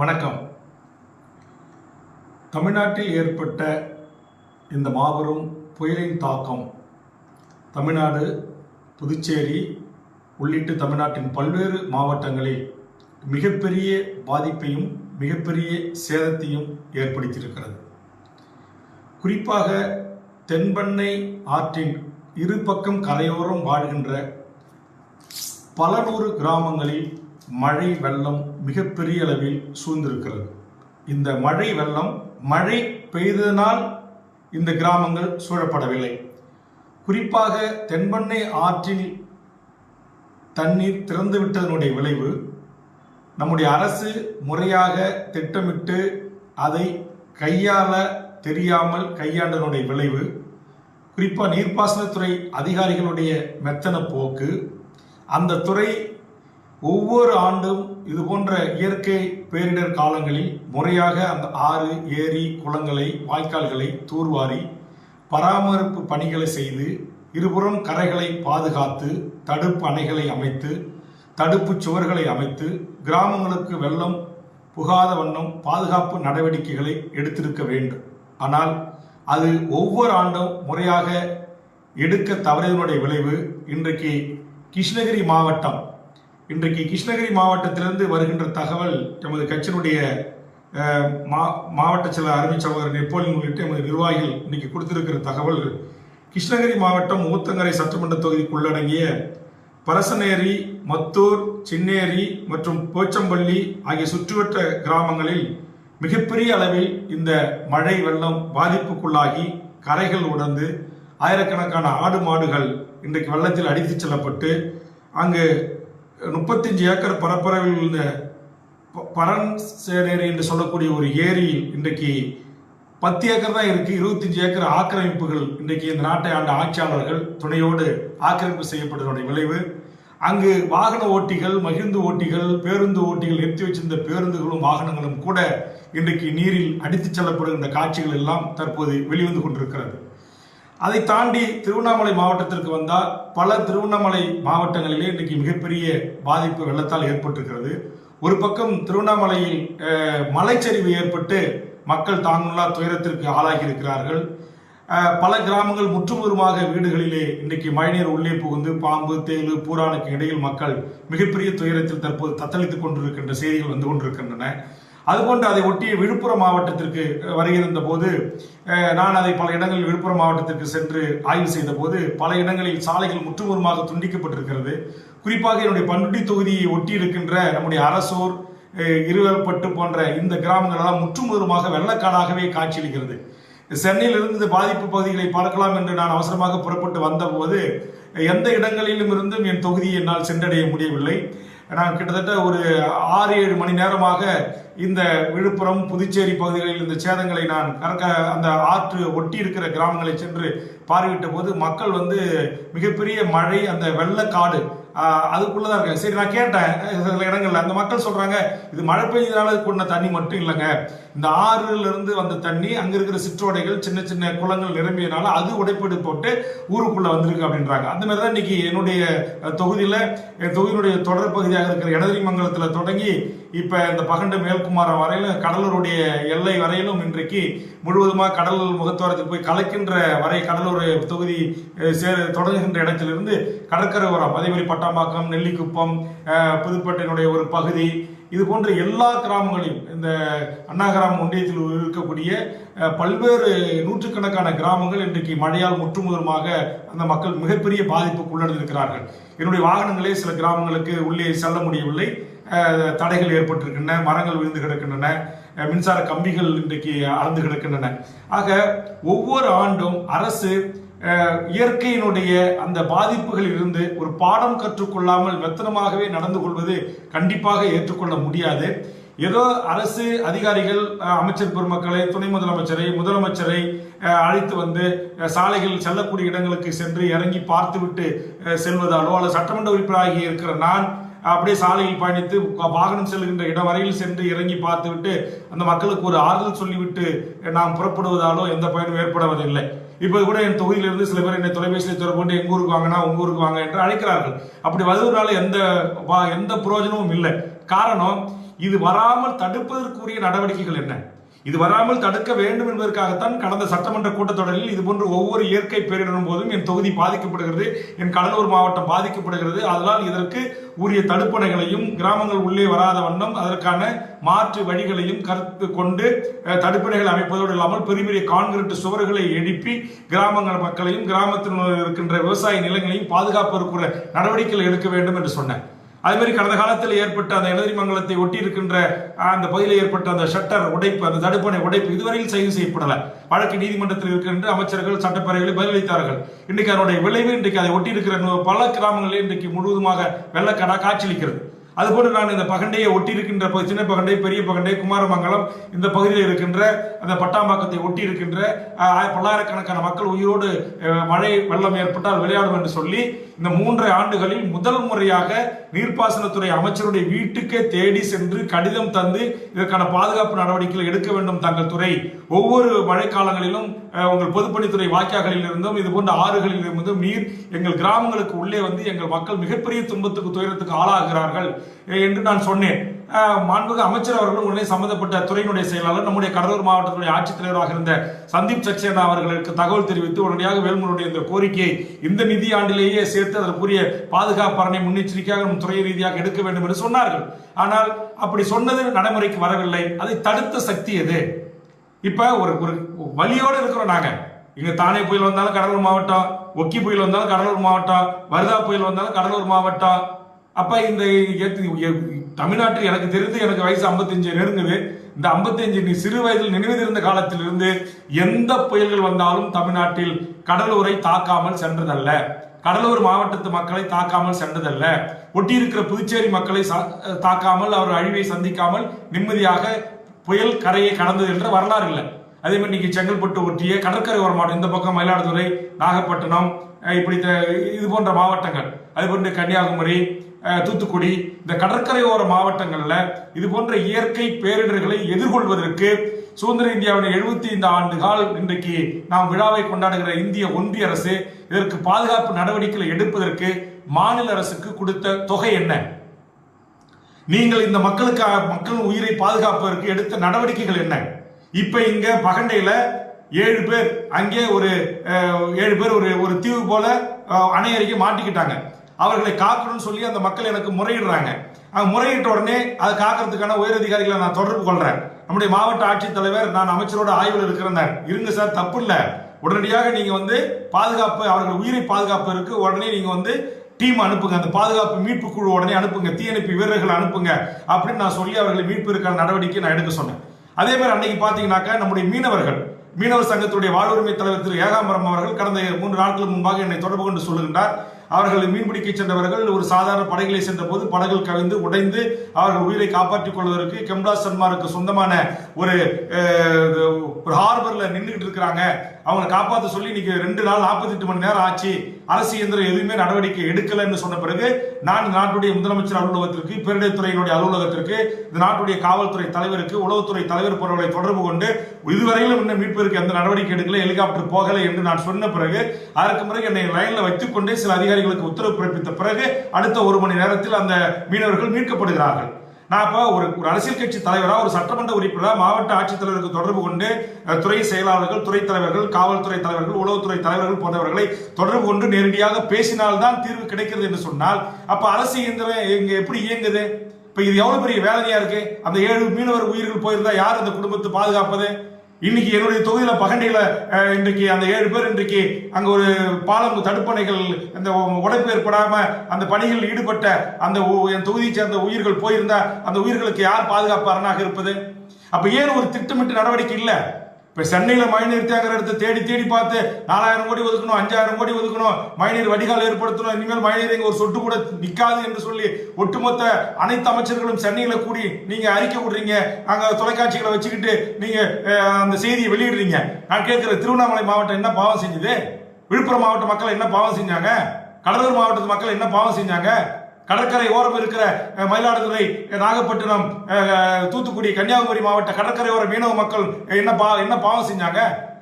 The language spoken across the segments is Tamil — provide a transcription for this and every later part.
வணக்கம். தமிழ்நாட்டில் ஏற்பட்ட இந்த மாபெரும் புயலின் தாக்கம் தமிழ்நாடு, புதுச்சேரி உள்ளிட்ட தமிழ்நாட்டின் பல்வேறு மாவட்டங்களில் மிகப்பெரிய பாதிப்பையும் மிகப்பெரிய சேதத்தையும் ஏற்படுத்தியிருக்கிறது. குறிப்பாக தென்பெண்ணை ஆற்றின் இரு பக்கம் கரையோரம் வாழ்கின்ற பல நூறு கிராமங்களில் மழை வெள்ளம் மிகப்பெரிய அளவில் சூழ்ந்திருக்கிறது. இந்த மழை வெள்ளம் மழை பெய்ததனால் இந்த கிராமங்கள் சூழப்படவில்லை. குறிப்பாக தென்பெண்ணை ஆற்றில் தண்ணீர் திறந்துவிட்டதனுடைய விளைவு நம்முடைய அரசு முறையாக திட்டமிட்டு அதை கையாள தெரியாமல் கையாண்டதனுடைய விளைவு, குறிப்பாக நீர்ப்பாசனத்துறை அதிகாரிகளுடைய மெத்தன போக்கு, அந்த துறை ஒவ்வொரு ஆண்டும் இது போன்ற இயற்கை பேரிடர் காலங்களில் முறையாக அந்த ஆறு, ஏரி, குளங்களை, வாய்க்கால்களை தூர்வாரி பராமரிப்பு பணிகளை செய்து இருபுறம் கரைகளை பாதுகாத்து தடுப்பு அணைகளை அமைத்து தடுப்பு சுவர்களை அமைத்து கிராமங்களுக்கு வெள்ளம் புகாத வண்ணம் பாதுகாப்பு நடவடிக்கைகளை எடுத்திருக்க வேண்டும். ஆனால் அது ஒவ்வொரு ஆண்டும் முறையாக எடுக்க தவறியதனுடைய விளைவு இன்றைக்கு கிருஷ்ணகிரி மாவட்டத்திலிருந்து வருகின்ற தகவல், எமது கட்சியினுடைய மாவட்ட செயலர் அருமை சகோதரர் நெப்போலியன் உள்ளிட்ட எமது நிர்வாகிகள் இன்னைக்கு கொடுத்திருக்கிற தகவல், கிருஷ்ணகிரி மாவட்டம் ஊத்தங்கரை சட்டமன்ற தொகுதிக்கு உள்ளடங்கிய பரசனேரி, மத்தூர், சின்னேரி மற்றும் போச்சம்பள்ளி ஆகிய சுற்றுவட்ட கிராமங்களில் மிகப்பெரிய அளவில் இந்த மழை வெள்ளம் பாதிப்புக்குள்ளாகி கரைகள் உடைந்து ஆயிரக்கணக்கான ஆடு மாடுகள் இன்றைக்கு வெள்ளத்தில் அடித்துச் செல்லப்பட்டு அங்கு 35 ஏக்கர் பரப்பளவில் உள்ள பரன்சேரி என்று சொல்லக்கூடிய ஒரு ஏரியில் இன்றைக்கு 10 ஏக்கர் தான் இருக்கு. 25 ஏக்கர் ஆக்கிரமிப்புகள் இன்றைக்கு இந்த நாட்டை ஆண்ட ஆட்சியாளர்கள் துணையோடு ஆக்கிரமிப்பு செய்யப்பட்டதனுடைய விளைவு, அங்கு வாகன ஓட்டிகள், மகிழ்ந்து ஓட்டிகள், பேருந்து ஓட்டிகள் நிறுத்தி வச்சிருந்த பேருந்துகளும் வாகனங்களும் கூட இன்றைக்கு நீரில் அடித்துச் செல்லப்படுகின்ற காட்சிகள் எல்லாம் தற்போது வெளிவந்து கொண்டிருக்கிறது. அதை தாண்டி திருவண்ணாமலை மாவட்டத்திற்கு வந்தால் பல திருவண்ணாமலை மாவட்டங்களிலே இன்றைக்கு மிகப்பெரிய பாதிப்பு வெள்ளத்தால் ஏற்பட்டிருக்கிறது. ஒரு பக்கம் திருவண்ணாமலையில் மலைச்சரிவு ஏற்பட்டு மக்கள் தாங்குள்ளா துயரத்திற்கு ஆளாகி இருக்கிறார்கள். பல கிராமங்கள் முற்றுமுறுமாக வீடுகளிலே இன்றைக்கு மழைநீர் உள்ளே புகுந்து பாம்பு, தேளு, பூரானுக்கு இடையில் மக்கள் மிகப்பெரிய துயரத்தில் தற்போது தத்தளித்துக் கொண்டிருக்கின்ற செய்திகள் வந்து கொண்டிருக்கின்றன. அதுபோன்று அதை ஒட்டிய விழுப்புரம் மாவட்டத்திற்கு வருகின்ற போது நான் அதை பல இடங்களில் விழுப்புரம் மாவட்டத்திற்கு சென்று ஆய்வு செய்த போது பல இடங்களில் சாலைகள் முற்றுமுறுமாக துண்டிக்கப்பட்டிருக்கிறது. குறிப்பாக என்னுடைய பண்ருட்டி தொகுதியை ஒட்டி இருக்கின்ற நம்முடைய அரசூர், இருவல்பட்டு போன்ற இந்த கிராமங்கள் எல்லாம் முற்றுமுறுமாக வெள்ளக்காடாகவே காட்சியளிக்கிறது. சென்னையிலிருந்து பாதிப்பு பகுதிகளை பார்க்கலாம் என்று நான் அவசரமாக புறப்பட்டு வந்த போது எந்த இடங்களிலும் இருந்தும் என் தொகுதியை என்னால் சென்றடைய முடியவில்லை. நான் கிட்டத்தட்ட ஒரு 6-7 மணி நேரமாக இந்த விழுப்புரம், புதுச்சேரி பகுதிகளில் இந்த சேதங்களை நான் அந்த ஆற்று ஒட்டி இருக்கிற கிராமங்களை சென்று பார்வையிட்ட போது மக்கள் மிகப்பெரிய மழை, அந்த வெள்ளக்காடு அதுக்குள்ளதான் இருக்காங்க. சரி, நான் கேட்டேன் சில இடங்கள்ல, அந்த மக்கள் சொல்றாங்க இது மழை பெய்தனால கொண்ட தண்ணி மட்டும் இல்லைங்க, இந்த ஆறுல இருந்து வந்த தண்ணி அங்க இருக்கிற சிற்றோடைகள், சின்ன சின்ன குளங்கள் நிரம்பியனால அது உடைப்பீடு போட்டு ஊருக்குள்ள வந்திருக்கு அப்படின்றாங்க. அந்த மாதிரிதான் இன்னைக்கு என்னுடைய தொகுதியில, என் தொகுதியினுடைய தொடர் பகுதியாக இருக்கிற எடதிரிமங்கலத்துல தொடங்கி இப்ப இந்த பகண்டு மேல்குமாரம் வரையிலும் கடலூருடைய எல்லை வரையிலும் இன்றைக்கு முழுவதுமாக கடல் முகத்துவாரத்துக்கு போய் கலக்கின்ற வரை கடலூர் தொகுதி தொடங்குகின்ற இடத்திலிருந்து கடற்கரை ஓரம், அதே மாதிரி பட்டாம்பாக்கம், நெல்லிக்குப்பம், புதுப்பேட்டையினுடைய ஒரு பகுதி, இது போன்ற எல்லா கிராமங்களையும் இந்த அண்ணா கிராம ஒன்றியத்தில் இருக்கக்கூடிய பல்வேறு நூற்றுக்கணக்கான கிராமங்கள் இன்றைக்கு மழையால் முற்றுமுதலுமாக அந்த மக்கள் மிகப்பெரிய பாதிப்புக்கு உள்ளிருக்கிறார்கள். என்னுடைய வாகனங்களே சில கிராமங்களுக்கு உள்ளே செல்ல முடியவில்லை, தடைகள் ஏற்பட்டிருக்கின்றன, மரங்கள் விழுந்து கிடக்கின்றன, மின்சார கம்பிகள் இன்றைக்கு அறந்து கிடக்கின்றன. ஆக ஒவ்வொரு ஆண்டும் அரசு இயற்கையினுடைய அந்த பாதிப்புகளில் இருந்து ஒரு பாடம் கற்றுக்கொள்ளாமல் மெத்தனமாகவே நடந்து கொள்வது கண்டிப்பாக ஏற்றுக்கொள்ள முடியாது. ஏதோ அரசு அதிகாரிகள், அமைச்சர் பெருமக்களை, துணை முதலமைச்சரை, முதலமைச்சரை அழைத்து வந்து சாலைகள் செல்லக்கூடிய இடங்களுக்கு சென்று இறங்கி பார்த்துவிட்டு செல்வதாலோ, அல்லது சட்டமன்ற உறுப்பினராகி இருக்கிற நான் அப்படியே சாலையில் பயணித்து வாகனம் செல்கின்ற இடம் வரையில் சென்று இறங்கி பார்த்துவிட்டு அந்த மக்களுக்கு ஒரு ஆறுதல் சொல்லிவிட்டு நாம் புறப்படுவதாலோ எந்த பயனும் ஏற்படுவதில்லை. இப்ப கூட என் தொகுதியிலிருந்து சில பேர் என்னை தொலைபேசியில் தொடர்பு கொண்டு எங்க ஊருக்கு வாங்கினா உங்க ஊருக்கு வாங்க என்று அழைக்கிறார்கள். அப்படி வருவதால எந்த பிரயோஜனமும் இல்லை. காரணம், இது வராமல் தடுப்பதற்குரிய நடவடிக்கைகள் என்ன? இது வராமல் தடுக்க வேண்டும் என்பதற்காகத்தான் கடந்த சட்டமன்ற கூட்டத்தொடரில் இதுபோன்று ஒவ்வொரு இயற்கை பேரிடரும் போதும் என் தொகுதி பாதிக்கப்படுகிறது, என் கடலூர் மாவட்டம் பாதிக்கப்படுகிறது, அதனால் இதற்கு உரிய தடுப்பணைகளையும் கிராமங்கள் உள்ளே வராத வண்ணம் அதற்கான மாற்று வழிகளையும் கருத்து கொண்டு தடுப்பணைகள் அமைப்பதோடு இல்லாமல் பெரிய பெரிய கான்கிரீட் சுவர்களை எழுப்பி கிராமங்கள் மக்களையும் கிராமத்தில் இருக்கின்ற விவசாய நிலங்களையும் பாதுகாப்பதற்குரிய நடவடிக்கைகள் எடுக்க வேண்டும் என்று சொன்னேன். அதே மாதிரி கடந்த காலத்தில் ஏற்பட்ட அந்த எழுதிமங்கலத்தை ஒட்டி இருக்கின்ற அந்த பகுதியில் ஏற்பட்ட அந்த ஷட்டர் உடைப்பு, அந்த தடுப்பணை உடைப்பு இதுவரையில் செய்து செய்யப்படல. வழக்கு நீதிமன்றத்தில் இருக்கின்ற அமைச்சர்கள் சட்டப்பேரவைகளை பதிலளித்தார்கள். இன்றைக்கு அதனுடைய விளைவு இன்றைக்கு அதை ஒட்டி இருக்கிற பல கிராமங்களில் இன்றைக்கு முழுவதுமாக வெள்ளக்காடா காட்சியளிக்கிறது. அதுபோன்று நான் இந்த பகண்டையை ஒட்டி இருக்கின்ற சின்ன பகண்டை, பெரிய பகண்டை, குமாரமங்கலம் இந்த பகுதியில் இருக்கின்ற அந்த பட்டாம்பாக்கத்தை ஒட்டி இருக்கின்ற பல்லாயிரக்கணக்கான மக்கள் உயிரோடு மழை வெள்ளம் ஏற்பட்டால் விளையாடும் என்று சொல்லி இந்த 3 ஆண்டுகளில் முதல் முறையாக நீர்ப்பாசனத்துறை அமைச்சருடைய வீட்டுக்கே தேடி சென்று கடிதம் தந்து இதற்கான பாதுகாப்பு நடவடிக்கைகள் எடுக்க வேண்டும் தங்கள் துறை. ஒவ்வொரு மழைக்காலங்களிலும் உங்கள் பொதுப்பணித்துறை வாய்க்கால்களில் இருந்தும் இது போன்ற ஆறுகளில் இருந்தும் நீர் எங்கள் கிராமங்களுக்கு உள்ளே வந்து எங்கள் மக்கள் மிகப்பெரிய துன்பத்துக்கு துயரத்துக்கு ஆளாகிறார்கள் என்று நான் சொன்னேன். மாண்புமிகு அமைச்சர் அவர்களும் உடனே சம்பந்தப்பட்ட துறையினுடைய செயலாளர் நம்முடைய கடலூர் மாவட்டத்துடைய ஆட்சித்தலைவராக இருந்த சந்தீப் சக்சேனா அவர்களுக்கு தகவல் தெரிவித்து உடனடியாக வேல்முருடைய இந்த கோரிக்கையை இந்த நிதி ஆண்டிலேயே சேர்த்து அதற்குரிய பாதுகாப்பு அரணை முன்னெச்சரிக்கையாக நம் துறை ரீதியாக எடுக்க வேண்டும் என்று சொன்னார்கள். ஆனால் அப்படி சொன்னது நடைமுறைக்கு வரவில்லை. அதை தடுத்த சக்தி எது? இப்ப ஒரு வலியோடு இருக்கிறோம் நாங்க. இங்க தானே புயல் வந்தாலும் கடலூர் மாவட்டம், ஒக்கி புயல் வந்தாலும் கடலூர் மாவட்டம், வருதா புயல் வந்தாலும் கடலூர் மாவட்டம். அப்ப இந்த தமிழ்நாட்டில் எனக்கு தெரிந்து எனக்கு வயசு 55 நெருங்குது. இந்த 55 சிறு வயதில் நினைவிருந்த காலத்திலிருந்து எந்த புயல்கள் வந்தாலும் தமிழ்நாட்டில் கடலூரை தாக்காமல் சென்றதல்ல, கடலூர் மாவட்டத்து மக்களை தாக்காமல் சென்றதல்ல, ஒட்டி இருக்கிற புதுச்சேரி மக்களை தாக்காமல் அவர் அழிவை சந்திக்காமல் நிம்மதியாக புயல் கரையை கடந்தது என்ற வரலாறு இல்லை. அதே மாதிரி இன்னைக்கு செங்கல்பட்டு ஒட்டிய கடற்கரை ஓர மாவட்டம், இந்த பக்கம் மயிலாடுதுறை, நாகப்பட்டினம், இப்படி இது போன்ற மாவட்டங்கள், அது போன்ற கன்னியாகுமரி, தூத்துக்குடி, இந்த கடற்கரை ஓர மாவட்டங்கள்ல இது போன்ற இயற்கை பேரிடர்களை எதிர்கொள்வதற்கு சுதந்திர இந்தியாவின் 75 ஆண்டு கால் இன்றைக்கு நாம் விழாவை கொண்டாடுகிற இந்திய ஒன்றிய அரசு இதற்கு பாதுகாப்பு நடவடிக்கைகளை எடுப்பதற்கு மாநில அரசுக்கு கொடுத்த தொகை என்ன? நீங்கள் இந்த மக்கள் உயிரை பாதுகாப்பதற்கு எடுத்த நடவடிக்கைகள் என்ன? இப்ப இங்க பகண்டையில 7 பேர், அங்கே ஒரு 7 பேர் ஒரு தீவு போல அணை அருகே மாட்டிக்கிட்டாங்க. அவர்களை காக்கணும்னு சொல்லி அந்த மக்கள் எனக்கு முறையிடுறாங்க. முறையிட்ட உடனே அதை காக்கிறதுக்கான உயரதிகாரிகளை நான் தொடர்பு கொள்றேன். நம்முடைய மாவட்ட ஆட்சித்தலைவர் நான் அமைச்சரோட ஆய்வில் இருக்கிறேன். இருங்க சார், தப்பு இல்லை, உடனடியாக நீங்க வந்து பாதுகாப்பு, அவர்கள் உயிரை பாதுகாப்பதற்கு உடனே நீங்க டீம் அனுப்புங்க, அந்த பாதுகாப்பு மீட்பு குழு உடனே அனுப்புங்க, தீயணைப்பு வீரர்கள் அனுப்புங்க அப்படின்னு நான் சொல்லி அவர்களை மீட்பதற்கான நடவடிக்கை நான் எடுக்க சொன்னேன். அதே மாதிரி அன்னைக்கு பாத்தீங்கன்னாக்கா நம்முடைய மீனவர் சங்கத்துடைய வாழ்வுரிமை தலைவர் திரு ஏகாம்பரம் அவர்கள் கடந்த 3 நாட்களுக்கு முன்பாக என்னை தொடர்பு கொண்டு சொல்லுகின்றார். அவர்கள் மீன்பிடிக்க சென்றவர்கள் ஒரு சாதாரண படகுகளை சென்ற போது படகுகள் கவிழ்ந்து உடைந்து அவர்கள் உயிரை காப்பாற்றிக் கொள்வதற்கு கெம்டாஸ் சன்மாருக்கு சொந்தமான ஒரு ஹார்பர்ல நின்றுட்டு இருக்கிறாங்க, அவங்களை காப்பாற்ற சொல்லி இன்னைக்கு 2 நாள் 48 மணி நேரம் ஆச்சு, அரசு இயந்திரம் எதுவுமே நடவடிக்கை எடுக்கலன்னு சொன்ன பிறகு நான் நாட்டுடைய முதலமைச்சர் அலுவலகத்திற்கு, பேரிடர்துறையினுடைய அலுவலகத்திற்கு, இந்த நாட்டுடைய காவல்துறை தலைவருக்கு, உளவுத்துறை தலைவர் போன்றவர்களை தொடர்பு கொண்டு இதுவரையிலும் இன்னும் மீட்பதற்கு எந்த நடவடிக்கை எடுக்கல, ஹெலிகாப்டர் போகலை என்று நான் சொன்ன பிறகு அதற்கு பிறகு என்னை லைன்ல வைத்துக் கொண்டே சில அதிகாரிகளுக்கு உத்தரவு பிறப்பித்த பிறகு அடுத்த 1 மணி நேரத்தில் அந்த மீனவர்கள் மீட்கப்படுகிறார்கள். நான் இப்ப ஒரு அரசியல் கட்சி தலைவரா, ஒரு சட்டமன்ற உறுப்பினரா மாவட்ட ஆட்சித்தலைவருக்கு தொடர்பு கொண்டு துறை செயலாளர்கள், துறை தலைவர்கள், காவல்துறை தலைவர்கள், உளவுத்துறை தலைவர்கள் போன்றவர்களை தொடர்பு கொண்டு நேரடியாக பேசினால்தான் தீர்வு கிடைக்கிறது என்று சொன்னால் அப்ப அரசு இயந்திரம் எப்படி இயங்குது? இப்ப இது எவ்வளவு பெரிய வேதனையா இருக்கு. அந்த 7 மீனவர் உயிர்கள் போயிருந்தா யார் அந்த குடும்பத்தை பாதுகாப்பது? இன்னைக்கு என்னுடைய தொகுதியில பகண்டையில இன்றைக்கு அந்த 7 பேர் இன்றைக்கு அங்க ஒரு பாலம் தடுப்பணைகள் அந்த உடைப்பு ஏற்படாம அந்த பணிகளில் ஈடுபட்ட அந்த என் தொகுதியை சேர்ந்த உயிர்கள் போயிருந்தா அந்த உயிர்களுக்கு யார் பாதுகாப்பு அரணாக இருப்பது? அப்ப ஏன் ஒரு திட்டமிட்டு நடவடிக்கை இல்ல? இப்ப சென்னையில மழைநீர் தேங்குற இடத்தை தேடி பார்த்து 4000 கோடி ஒதுக்கணும், 5000 கோடி ஒதுக்கணும், மழைநீர் வடிகால் ஏற்படுத்தணும், இனிமேல் மழைநீர் இங்க ஒரு சொட்டு கூட நிக்காது என்று சொல்லி ஒட்டுமொத்த அனைத்து அமைச்சர்களும் சென்னையில கூடி நீங்க அறிக்கை விடுறீங்க, அங்க தொலைக்காட்சிகளை வச்சுக்கிட்டு நீங்க அந்த செய்தியை வெளியிடுறீங்க. நான் கேட்கிற திருவண்ணாமலை மாவட்டம் என்ன பாவம் செஞ்சது? விழுப்புரம் மாவட்ட மக்கள் என்ன பாவம் செஞ்சாங்க? கடலூர் மாவட்டத்து மக்கள் என்ன பாவம் செஞ்சாங்க? கடற்கரை ஓரம் இருக்கிற மயிலாடுதுறை, நாகப்பட்டினம், தூத்துக்குடி, கன்னியாகுமரி மாவட்ட கடற்கரை ஓர மீனவ மக்கள் என்ன பாவம் செஞ்சாங்க?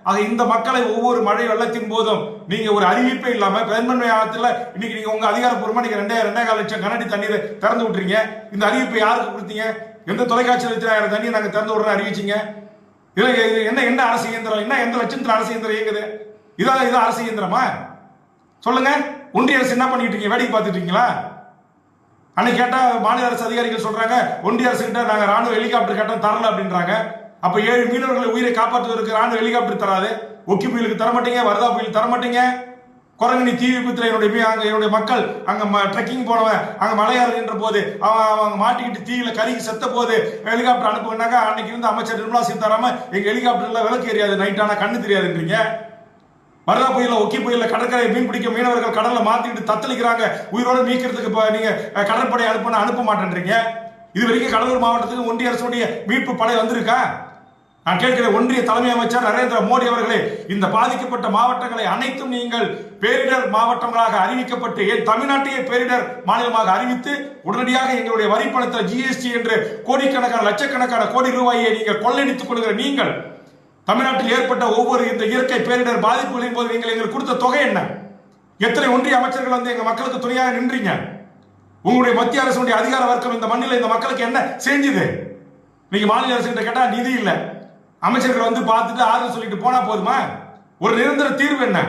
ஆக இந்த மக்களை ஒவ்வொரு மழை வெள்ளத்தின் போதும் நீங்க ஒரு அறிவிப்பே இல்லாம பெரும்பான்மை ஆகத்துல இன்னைக்கு நீங்க உங்க அதிகாரப்பூர்வமா நீங்க 2.25 லட்சம் கனஅடி தண்ணீரை திறந்து விட்டுறீங்க. இந்த அறிவிப்பை யாருக்கு கொடுத்தீங்க? எந்த தொலைக்காட்சி நிலையத்தில் தண்ணியை நாங்க திறந்து விடுறோம் அறிவிச்சிங்க? என்ன என்ன அரசு இயந்திரம், என்ன எந்த லட்சத்துல அரசு இயந்திரம் இயங்குது? இதான் அரசு இயந்திரமா? சொல்லுங்க. ஒன்றிய அரசு என்ன பண்ணிட்டு இருக்கீங்க? வேடிக்கை பார்த்துட்டு இருக்கீங்களா? அன்னைக்கு கேட்டா மாநில அரசு அதிகாரிகள் சொல்றாங்க ஒன்றிய அரசு கிட்ட நாங்க ராணுவ ஹெலிகாப்டர் கேட்டோம் தரல அப்படின்றாங்க. அப்ப 7 மீனவர்களை உயிரை காப்பாற்றுவதற்கு ராணுவ ஹெலிகாப்டர் தராது, ஒக்கி புயலுக்கு தரமாட்டீங்க, வரதா புயல் தரமாட்டீங்க, குரங்கணி தீ விபத்துல என்னுடைய மக்கள் அங்க ட்ரெக்கிங் போனவன் அங்க மலையாறுகின்ற போது அவங்க மாட்டிக்கிட்டு தீயில கருகி செத்த போது ஹெலிகாப்டர் அனுப்புனாங்க. அன்னைக்கு இருந்த அமைச்சர் நிர்மலா சீதாராமன் எங்க ஹெலிகாப்டர்ல விளக்கு எரியாது, நைட் ஆனா கண்ணு தெரியாதுன்றீங்க. வரதா புயல ஒக்கி புயல கடற்கரை மீன் பிடிக்க மீனவர்கள் கடல்ல மாத்திக்கிட்டு தத்தளிக்கிறாங்க, உயிரோடு மீட்கிறதுக்கு நீங்க கடற்படை அனுப்ப மாட்டேன்றீங்க. இது வரைக்கும் கடலூர் மாவட்டத்துக்கு ஒன்றிய அரசுடைய மீட்பு படை வந்திருக்கா? நான் கேட்கிறேன், ஒன்றிய தலைமை அமைச்சர் நரேந்திர மோடி அவர்களே, இந்த பாதிக்கப்பட்ட மாவட்டங்களை அனைத்தும் நீங்கள் பேரிடர் மாவட்டங்களாக அறிவிக்கப்பட்டு தமிழ்நாட்டையே பேரிடர் மாநிலமாக அறிவித்து உடனடியாக எங்களுடைய வரி பணத்தில் ஜிஎஸ்டி என்று கோடிக்கணக்கான லட்சக்கணக்கான கோடி ரூபாயை நீங்கள் கொள்ளையடித்துக் கொள்கிற நீங்கள் தமிழ்நாட்டில் ஏற்பட்ட ஒவ்வொரு இந்த இயற்கை பேரிடர் பாதிப்புகளின் போது நீங்கள் எங்களுக்கு கொடுத்த தொகை என்ன? எத்தனை ஒன்றிய அமைச்சர்கள் வந்து எங்க மக்களுக்கு துணையாக நின்றீங்க? உங்களுடைய மத்திய அரசுடைய அதிகார வர்க்கம் இந்த மண்ணில் இந்த மக்களுக்கு என்ன செஞ்சது? நீங்க மாநில அரசு கிட்ட கேட்டா நிதி இல்ல, அமைச்சர்கள் வந்து பார்த்துட்டு ஆறுதல் சொல்லிட்டு போனா போதுமா? ஒரு நிரந்தர தீர்வு என்ன?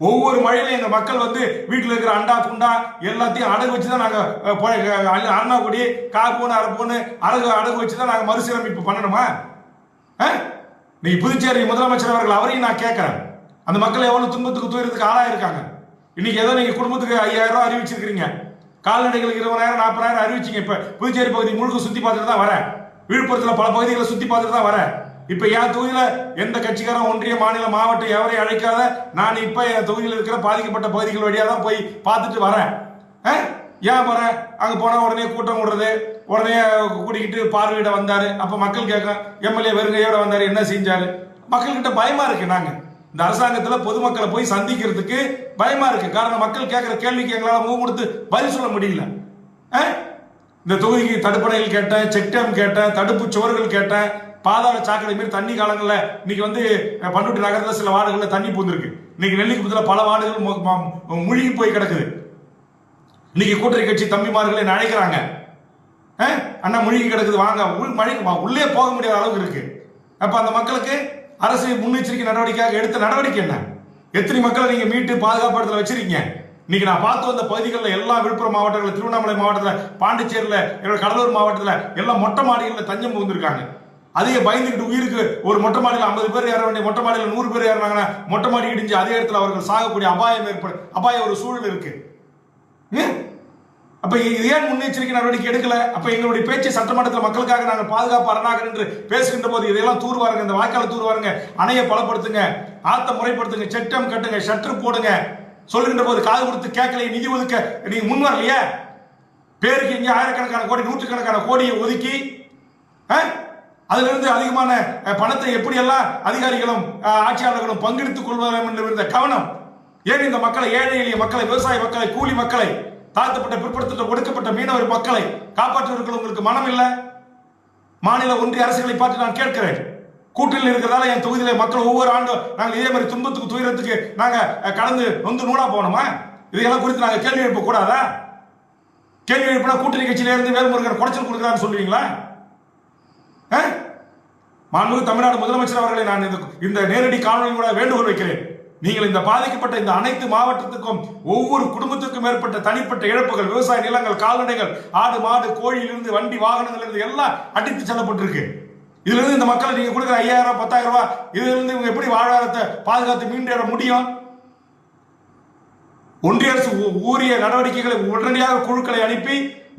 ஒவ்வொரு மழையிலும் எங்க மக்கள் வந்து வீட்டில் இருக்கிற அண்டா குண்டா எல்லாத்தையும் அடகு வச்சுதான் நாங்க அண்ணா கொடி காப்பூன்னு அரப்பூன்னு அடகு வச்சுதான் நாங்க மறுசீரமைப்பு பண்ணணுமா? நீங்க புதுச்சேரி முதலமைச்சர் அவர்கள் அவரையும் நான் கேட்கிறேன், அந்த மக்கள் எவ்வளவு துன்பத்துக்கு துயரத்துக்கு ஆளாயிருக்காங்க. இன்னைக்கு ஏதோ நீங்க குடும்பத்துக்கு 5000 ரூபாய் அறிவிச்சிருக்கீங்க, கால்நடைகளுக்கு 20,000 40,000 அறிவிச்சிங்க. இப்ப புதுச்சேரி பகுதி முழுக்க சுத்தி பார்த்துட்டு தான் வரேன், விழுப்புரத்துல பல பகுதிகளை சுத்தி பார்த்துட்டு தான் வரேன். இப்ப என் தொகுதியில எந்த கட்சிக்காரன் ஒன்றிய மாநில மாவட்டம் எவரையும் அழைக்காத நான் இப்ப என் தொகுதியில் இருக்கிற பாதிக்கப்பட்ட பகுதிகள் வழியா தான் போய் பார்த்துட்டு வரேன். ஏன் வரேன்? அங்க போனா உடனே கூட்டம் விடுறது, உடனே கூட்டிக்கிட்டு பார்வையிட வந்தாரு. அப்ப மக்கள் கேட்க எம்எல்ஏ வெறுங்கையோட வந்தாரு, என்ன செஞ்சாரு? மக்கள்கிட்ட பயமா இருக்கு. நாங்க இந்த அரசாங்கத்துல பொதுமக்களை போய் சந்திக்கிறதுக்கு பயமா இருக்கு. காரணம் மக்கள் கேட்கிற கேள்விக்கு எங்களால மூவ் கொடுத்து பதில் சொல்ல முடியல. இந்த தொகுதிக்கு தடுப்பணைகள் கேட்டேன், செக் டேம் கேட்டேன், தடுப்பு சுவர்கள் கேட்டேன், பாதாள சாக்கடை மாரி தண்ணி காலங்கள்ல இன்னைக்கு வந்து பண்ருட்டி நகரத்துல சில வார்டுகள்ல தண்ணி பூந்திருக்கு. இன்னைக்கு நெல்லிக்குப்பத்துல பல வார்டுகள் முழுகி போய் கிடக்குது. இன்னைக்கு கூட்டணி கட்சி தம்பிமார்களை அழைக்கிறாங்க, அண்ணா முழுகி கிடக்குது வாங்க, மழைக்கு உள்ளே போக முடியாத அளவுக்கு இருக்கு. அப்ப அந்த மக்களுக்கு அரசு முன்னெச்சரிக்கை நடவடிக்கையாக எடுத்த நடவடிக்கை என்ன? எத்தனை மக்களை நீங்க மீட்டு பாதுகாப்பு வச்சிருக்கீங்க? இன்னைக்கு நான் பார்த்து வந்த பகுதிகளில் எல்லாம் விழுப்புரம் மாவட்டத்தில், திருவண்ணாமலை மாவட்டத்தில், பாண்டிச்சேரியில, கடலூர் மாவட்டத்தில் எல்லாம் மொட்டை மாடிகளில் தஞ்சம் புகுந்திருக்காங்க. அதே பயந்துகிட்டு உயிருக்கு ஒரு மொட்டை மாடியில் 50 பேர் ஏற வேண்டிய மொட்டை மாடியில் 100 பேர் ஏறினாங்கன்னா மொட்டை மாடி இடிஞ்சு அதே இடத்துல அவர்கள் சாகக்கூடிய அபாய ஒரு சூழல் இருக்கு. அப்ப இது ஏன் முன்னெச்சரிக்கை நடவடிக்கை எடுக்கல? அப்ப எங்களுடைய பேச்சு சட்டமன்றத்தில் மக்களுக்காக நாங்கள் பாதுகாப்பு அரணாக என்று பேசுகின்ற போது இதெல்லாம் தூர்வாருங்க, இந்த வாய்க்கால தூர்வாருங்க, அணையை பலப்படுத்துங்க, ஆத்த முறைப்படுத்துங்க, செட்டம் கட்டுங்க, ஷட்டர் போடுங்க சொல்லுகின்ற போது காது கொடுத்து கேட்கல, நிதி ஒதுக்க நீங்க முன் வரலையே. பேருக்கு இங்க ஆயிரக்கணக்கான கோடி, நூற்றுக்கணக்கான கோடியை ஒதுக்கி அதுல இருந்து அதிகமான பணத்தை எப்படி எல்லாம் அதிகாரிகளும் ஆட்சியாளர்களும் பங்கெடுத்துக் கொள்வதும் என்ற கவனம் ஏன் இந்த மக்களை, ஏழை எளிய மக்களை, விவசாய மக்களை, கூலி மக்களை, தாழ்த்தப்பட்ட பிற்படுத்தப்பட்ட ஒடுக்கப்பட்ட மீனவர் மக்களை காப்பாற்றுவதற்கு உங்களுக்கு மனம் இல்லை? மாநில ஒன்றிய அரசுகளை பார்த்து நான் கேட்கிறேன். கூட்டணியில் இருக்கிறதால என் தொகுதியில மக்கள் ஒவ்வொரு ஆண்டும் நாங்கள் இதே மாதிரி துன்பத்துக்கு துயரத்துக்கு நாங்க கடந்து வந்து நூலா போனோமா? இதையெல்லாம் குறித்து நாங்க கேள்வி எழுப்ப கூடாதா? கேள்வி எழுப்பினா கூட்டணி கட்சியில இருந்து வேல்முருகன் குறைச்சல் கொடுக்கிறான்னு சொல்லுவீங்களா? மாண்புமிகு தமிழ்நாடு முதலமைச்சர் அவர்களை நான் இந்த நேரடி காணொலி கூட வேண்டுகோள் வைக்கிறேன். நீங்கள் இந்த பாதிக்கப்பட்ட இந்த அனைத்து மாவட்டத்துக்கும் ஒவ்வொரு குடும்பத்துக்கும் ஏற்பட்ட தனிப்பட்ட இழப்புகள், விவசாய நிலங்கள், கால்நடைகள், ஆடு மாடு கோழியிலிருந்து வண்டி வாகனங்கள் இருந்து எல்லாம் அடித்து செல்லப்பட்டிருக்கு. இதுல இருந்து இந்த மக்களை நீங்க கொடுக்குற 5000 10,000 ரூபாய் இதுல இருந்து இவங்க எப்படி வாழ்வாதாரத்தை பாதுகாத்து மீண்டேற முடியும்? ஒன்றிய அரசு ஊரிய நடவடிக்கைகளை உடனடியாக குழுக்களை அனுப்பி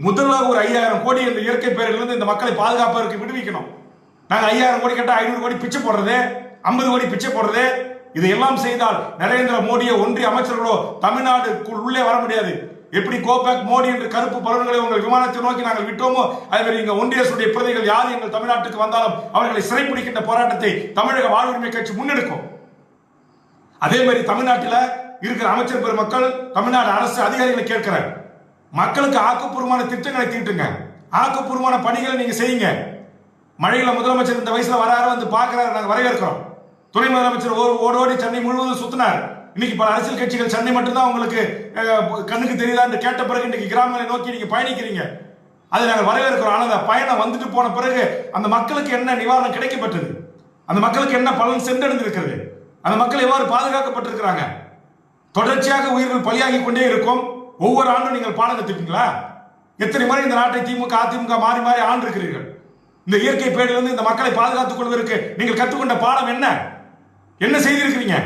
முதல்ல ஒரு 5000 கோடி இந்த இயற்கை பேரிலிருந்து இந்த மக்களை பாதுகாப்பதற்கு விடுவிக்கணும். நாங்க 5000 கோடி கேட்டா 500 கோடி பிச்சை போடுறது, 50 கோடி பிச்சை போடுறது, இதையெல்லாம் செய்தால் நரேந்திர மோடியோ ஒன்றிய அமைச்சர்களோ தமிழ்நாடுக்குள் உள்ளே வர முடியாது. எப்படி கோபேக் மோடி என்று கருப்பு பலன்களை உங்கள் விமானத்தை நோக்கி நாங்கள் விட்டோமோ அதே மாதிரி இங்க ஒன்றிய அரசுடைய பிரதிகள் யார் எங்கள் தமிழ்நாட்டுக்கு வந்தாலும் அவர்களை சிறைப்பிடிக்கின்ற போராட்டத்தை தமிழக வாழ்வுரிமை கட்சி முன்னெடுக்கும். அதே மாதிரி தமிழ்நாட்டில் இருக்கிற அமைச்சர் பெருமக்கள், தமிழ்நாடு அரசு அதிகாரிகளை கேட்கிறார், மக்களுக்கு ஆக்கப்பூர்வமான திட்டங்களை தீட்டுங்க, ஆக்கப்பூர்வமான பணிகளை நீங்க செய்யுங்க. மழையில முதலமைச்சர் இந்த வயசுல வராரு, வந்து பாக்குறாரு, நாங்க வரவேற்கிறோம். துணை முதலமைச்சர் ஓடோடி சென்னை முழுவதும் சுத்தினார். இன்னைக்கு பல அரசியல் கட்சிகள் சென்னை மட்டும்தான் உங்களுக்கு கண்ணுக்கு தெரியுதா என்று கேட்ட பிறகு இன்னைக்கு கிராமங்களை நோக்கி நீங்க பயணிக்கிறீங்க. அதை நாங்கள் வரவேற்கிறோம். ஆனால் அந்த பயணம் வந்துட்டு போன பிறகு அந்த மக்களுக்கு என்ன நிவாரணம் கிடைக்கப்பட்டது, அந்த மக்களுக்கு என்ன பலன் சென்றடைந்திருக்கிறது, அந்த மக்கள் எவ்வாறு பாதுகாக்கப்பட்டிருக்கிறாங்க? தொடர்ச்சியாக உயிர்கள் பலியாகி கொண்டே இருக்கும். ஒவ்வொரு ஆண்டும் நீங்கள் பாடம் கத்துப்பீங்களா? எத்தனை முறை இந்த நாட்டை திமுக அதிமுக மாறி மாறி ஆண்டு இருக்கிறீர்கள். இந்த இயற்கை பேரிலிருந்து இந்த மக்களை பாதுகாத்துக் கொள்வதற்கு நீங்கள் கற்றுக்கொண்ட பாடம் என்ன? என்ன செய்திருக்கிறீங்க?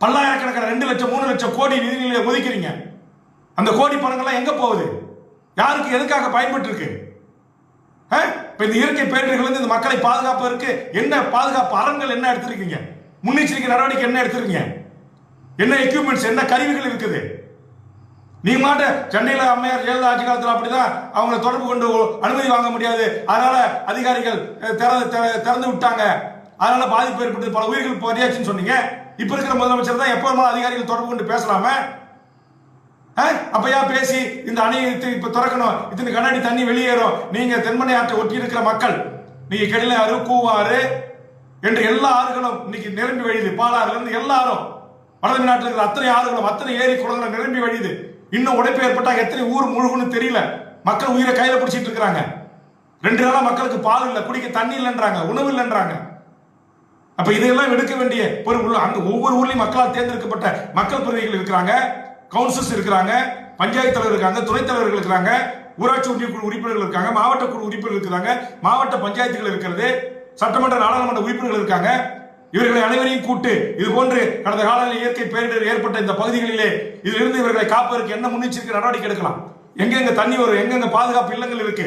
பல்லாயிரக்கணக்கான 2 லட்சம் 3 லட்சம் கோடி நிதிகளை ஒதுக்கிறீங்க. அந்த கோடி பணங்கள்லாம் எங்க போகுது? யாருக்கு எதுக்காக பயன்பட்டு இருக்கு? இந்த இயற்கை பேரிடர்கள் இந்த மக்களை பாதுகாப்பதற்கு என்ன பாதுகாப்பு அரண்கள் என்ன எடுத்திருக்கீங்க? முன்னெச்சரிக்கை நடவடிக்கை என்ன எடுத்திருக்கீங்க? என்ன எக்யூப்மெண்ட்ஸ், என்ன கருவிகள் இருக்குது? நீ மாட்ட சென்னையில் அம்மையார் ஜெயலலிதா ஆட்சி காலத்தில் அப்படிதான் அவங்களை தொடர்பு கொண்டு அனுமதி வாங்க முடியாது, அதனால அதிகாரிகள் திறந்து விட்டாங்க, அதனால பாதிப்பு ஏற்பட்டு பல உயிர்கள் பறியாச்சுன்னு சொன்னீங்க. இப்ப இருக்கிற முதலமைச்சர் தான் எப்போ அதிகாரிகள் தொடர்பு கொண்டு பேசலாமே. அப்பயா பேசி இந்த அணையை இப்ப திறக்கணும், இத்தனை கண்ணாடி தண்ணி வெளியேறும், நீங்க தென்மனை ஆற்றை ஒட்டி இருக்கிற மக்கள், நீங்க கெடில ஆறு கூவாறு என்று எல்லா ஆறுகளும் இன்னைக்கு நிரம்பி வழியுது. பாலாறுல இருந்து எல்லாரும் வடதமிழ் நாட்டில் இருக்கிற அத்தனை ஆறுகளும் அத்தனை ஏரி குளங்களும் நிரம்பி வழியுது. இன்னும் உடைப்பு ஏற்பட்டா எத்தனை ஊர் முழுகுன்னு தெரியல. மக்கள் உயிரை கையில பிடிச்சிட்டு இருக்கிறாங்க. 2 நாளா மக்களுக்கு பால் இல்லை, குடிக்க தண்ணி இல்லைன்றாங்க, உணவு இல்லைன்றாங்க. அப்ப இதெல்லாம் எடுக்க வேண்டிய பொறுப்பு அங்க ஒவ்வொரு ஊர்லயும் மக்களால் தேர்ந்தெடுக்கப்பட்ட மக்கள் பிரதிநிதிகள் இருக்கிறாங்க, கவுன்சிலர்ஸ் இருக்கிறாங்க, பஞ்சாயத்து தலைவர் இருக்காங்க, துணைத் தலைவர்கள் இருக்கிறாங்க, ஊராட்சி ஒன்றிய குழு உறுப்பினர்கள் இருக்காங்க, மாவட்ட குழு உறுப்பினர்கள் இருக்கிறாங்க, மாவட்ட பஞ்சாயத்துகள் இருக்கிறது, சட்டமன்ற நாடாளுமன்ற உறுப்பினர்கள் இருக்காங்க. இவர்களை அனைவரையும் கூட்டு இது போன்று கடந்த காலங்களில் இயற்கை பேரிடர் ஏற்பட்ட இந்த பகுதிகளிலே இதிலிருந்து இவர்களை காப்பதற்கு என்ன முன்னெச்சரிக்கை நடவடிக்கை எடுக்கலாம்? எங்கெங்க தண்ணி வரும், எங்கெங்க பாதுகாப்பு இல்லங்கள் இருக்கு,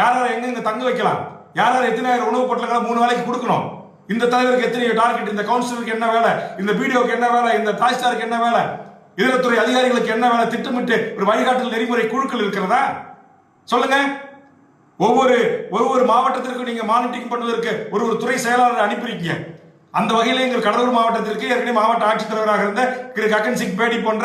யார் எங்கெங்க தங்க வைக்கலாம், யார் எத்தனை உணவு பொருட்களை 3 வேளைக்கு கொடுக்கணும், இந்த தலைவருக்கு எத்தனை டார்கெட், இந்த கவுன்சிலருக்கு என்ன வேலை, இந்த பிடிஓக்கு என்ன வேலை, இந்த தாசில்தாருக்கு என்ன வேலை, இதரத்துறை அதிகாரிகளுக்கு என்ன வேலை, திட்டமிட்டு ஒரு வழிகாட்டல் நெறிமுறை குழுக்கள் இருக்கிறதா? சொல்லுங்க. ஒவ்வொரு மாவட்டத்திற்கு நீங்க மானிட்டரிங் பண்ணுவதற்கு ஒரு துறை செயலாளர் அனுப்பியிருக்கீங்க. அந்த வகையில் எங்கள் கடலூர் மாவட்டத்திற்கு ஏற்கனவே மாவட்ட ஆட்சித்தலைவராக இருந்த திரு கக்கன் சிங் பேடி போன்ற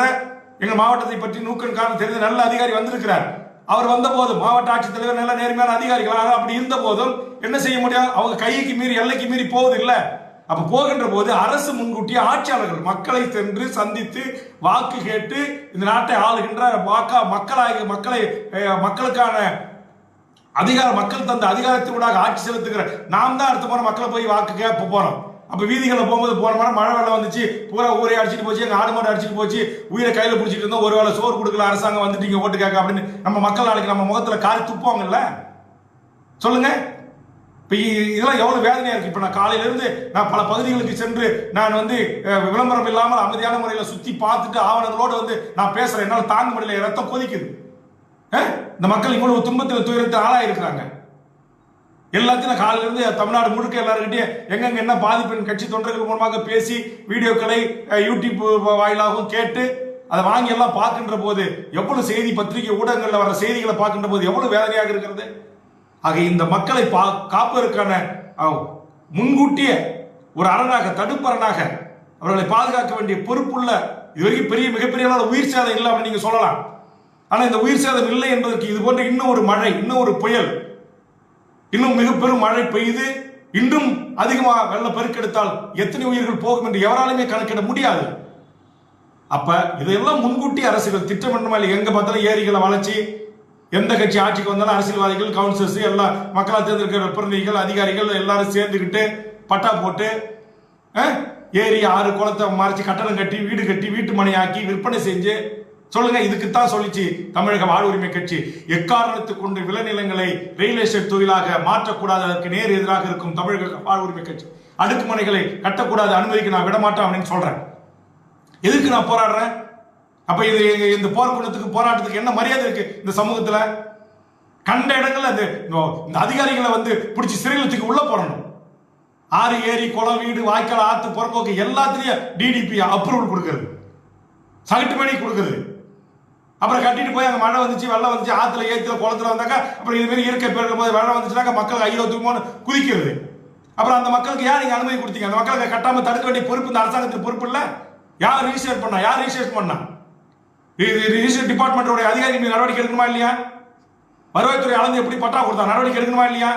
எங்கள் மாவட்டத்தை பற்றி நூக்கன் காரணம் தெரிந்த நல்ல அதிகாரி வந்திருக்கிறார். அவர் வந்த போதும் மாவட்ட ஆட்சித்தலைவர் நல்ல நேர்மையான அதிகாரிகள், அப்படி இருந்த போதும் என்ன செய்ய முடியாது, அவங்க கைக்கு மீறி எல்லைக்கு மீறி போவது இல்லை. அப்ப போகின்ற போது அரசு முன்கூட்டிய ஆட்சியாளர்கள் மக்களை சென்று சந்தித்து வாக்கு கேட்டு இந்த நாட்டை ஆளுகின்ற மக்களுக்கான அதிகாரம், மக்கள் தந்த அதிகாரத்தினூடாக ஆட்சி செலுத்துகிற நாம் தான் அடுத்த முறை மக்களை போய் வாக்கு கேட்க போறோம். அப்ப வீதிகளை போகும்போது போன மாதிரி மழை வெள்ளம் வந்துச்சு, பூரா ஊரே அடிச்சுட்டு போச்சு, எங்க ஆடு மாடு அடிச்சுட்டு போச்சு, உயிரை கையில பிடிச்சிட்டு இருந்தோம், ஒருவேளை சோறு கொடுக்கல அரசாங்கம் வந்துட்டீங்க ஓட்டு கேட்க அப்படின்னு நம்ம மக்கள் நாளைக்கு நம்ம முகத்துல காரி துப்பாங்கல்ல? சொல்லுங்க. இப்ப இதெல்லாம் எவ்வளவு வேதனையா இருக்கு. இப்ப நான் காலையில இருந்து நான் பல பகுதிகளுக்கு சென்று நான் விளம்பரம் இல்லாமல் அமைதியான முறையில சுத்தி பார்த்துட்டு ஆவணங்களோடு நான் பேசுறேன். என்னால் தாங்க முடியல, ரத்தம் கொதிக்குது. இந்த மக்கள் இவ்வளவு துன்பத்தில் துயரத்தில் ஆளாக இருக்கிறாங்க. எல்லாத்தையும் காலையில இருந்து தமிழ்நாடு முழுக்க எல்லாருக்கிட்டையும் எங்கெங்க என்ன பாதிப்பு கட்சி தொண்டர்கள் மூலமாக பேசி வீடியோக்களை யூடியூப் வாயிலாகவும் கேட்டு அதை வாங்கி எல்லாம் பார்க்கின்ற போது எவ்வளவு செய்தி பத்திரிகை ஊடகங்கள்ல வர செய்திகளை பார்க்கின்ற போது எவ்வளவு வேதனையாக இருக்கிறது. ஆக இந்த மக்களை காப்பதற்கான முன்கூட்டிய ஒரு அரணாக, தடுப்பரணாக அவர்களை பாதுகாக்க வேண்டிய பொறுப்புள்ள இதுவரைக்கும் மிகப்பெரிய உயிர் சேதம் இல்லை அப்படின்னு நீங்க சொல்லலாம். ஆனா இந்த உயிர் சேதம் இல்லை என்பதற்கு இது போன்ற இன்னும் ஒரு மழை, இன்னும் ஒரு புயல், இன்னும் மிக பெரும் மழை பெய்து இன்னும் அதிகமாக வெள்ள பெருக்கெடுத்தால் எத்தனை உயிர்கள் போகும் என்று எவராலுமே கணக்கிட முடியாது. அப்ப இதையெல்லாம் முன்கூட்டி அரசுகள் திட்டமிடணுமா இல்லை? எங்க பார்த்தாலும் ஏரிகளை வளர்ச்சி, எந்த கட்சி ஆட்சிக்கு வந்தாலும் அரசியல்வாதிகள், கவுன்சிலர்ஸ், எல்லா மக்களால் தேர்ந்தெடுக்கிற பிரதிநிதிகள், அதிகாரிகள் எல்லாரும் சேர்ந்துக்கிட்டு பட்டா போட்டு ஏரி ஆறு குளத்தை மறைச்சு கட்டணம் கட்டி வீடு கட்டி வீட்டு மனை ஆக்கி விற்பனை செஞ்சு சொல்லுங்க. இதுக்குத்தான் சொல்லிச்சு தமிழக வாழ்வுரிமை கட்சி, எக்காரணத்துக்கு கொண்டு விளைநிலங்களை ரியல் எஸ்டேட் தொழிலாக மாற்றக்கூடாது, அதற்கு நேர் எதிராக இருக்கும் தமிழக வாழ்வுரிமை கட்சி. அடுக்குமனைகளை கட்டக்கூடாது, அனுமதிக்கு நான் விடமாட்டேன் அப்படின்னு சொல்றேன். எதுக்கு நான் போராடுறேன்? அப்ப இது இந்த போர்க்குணத்துக்கு போராட்டத்துக்கு என்ன மரியாதை இருக்கு இந்த சமூகத்துல? கண்ட இடங்கள்ல இந்த அதிகாரிகளை பிடிச்சி சிறையிலத்துக்கு உள்ள போடணும். ஆறு ஏரி குளம் வீடு வாய்க்கால் ஆத்து புறம்போக்கு எல்லாத்திலையும் டிடிபி அப்ரூவல் கொடுக்கறது, சகட்டு மணி கொடுக்கறது. அப்புறம் கட்டிட்டு போய் அங்கே மழை வந்துச்சு, வெள்ளம் வந்துச்சு, ஆத்துல ஏத்துல குளத்துல வந்தாக்கா அப்புறம் இது மாதிரி இயற்கை பேரிடர் போது வெள்ளம் வந்துச்சுனாக்கா மக்கள் ஐயோ தூக்குமோன்னு குதிக்கிறது. அப்புறம் அந்த மக்களுக்கு யார் நீங்க அனுமதி கொடுத்தீங்க? அந்த மக்களுக்கு கட்டாம தடுக்க வேண்டிய பொறுப்பு இந்த அரசாங்கத்துக்கு பொறுப்பு இல்ல? யார் ரிஜிஸ்டர் பண்ணா? யார் ரிஜிஸ்டர் பண்ணா? ரிஜிஸ்டர் டிபார்ட்மெண்டோட அதிகாரி மீது நடவடிக்கை எடுக்கணுமா இல்லையா? வருவாய்த்துறை அளந்து எப்படி பட்டா கொடுத்தா நடவடிக்கை எடுக்கணுமா இல்லையா?